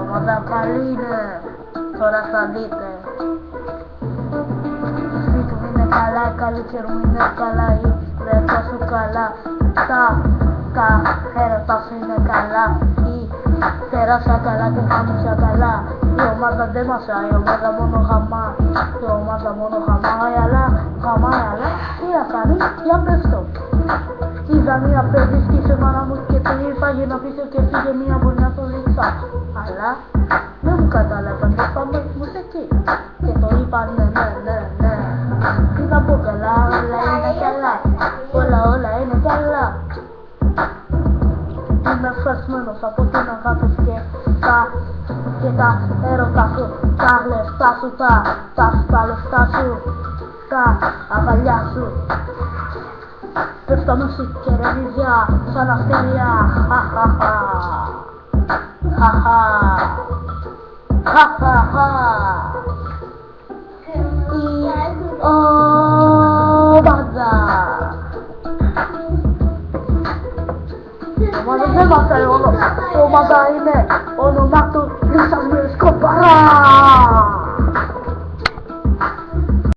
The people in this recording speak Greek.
Ομάδα καλή είναι, τώρα θα δείτε. Η σπίτι μου είναι καλά, η καλύτερη μου είναι καλά, η πρέτα σου καλά, τα έρωτα σου είναι καλά, η τεράστια καλά και χάμισα καλά. Η ομάδα δεν μασάει, η ομάδα μόνο χαμά, η ομάδα μόνο χαμάει, αλλά τι να κάνει, για πες το. Είδα μία παιδί στη μάνα μου και του είπα για να πίσω και φύγε μία μπορεί να το ρίξα. Αλλά δεν μου κατάλαβαν και πάμε μουσική. Και το είπα ναι. Τι να πω καλά, όλα είναι καλά. Όλα είναι καλά. Είμαι φρασμένος από την αγάπη και τα έρωτα σου, τα λεφτά σου, τα λεφτά σου, τα αγκαλιά σου. Πέφτω μουσική και ρεβιζιά σαν αστέρια. Η ομάδα. Ομάδα δεν μαθαίνει όλο. Η ομάδα είναι όνομα του Λίσας Μισκοπαρά.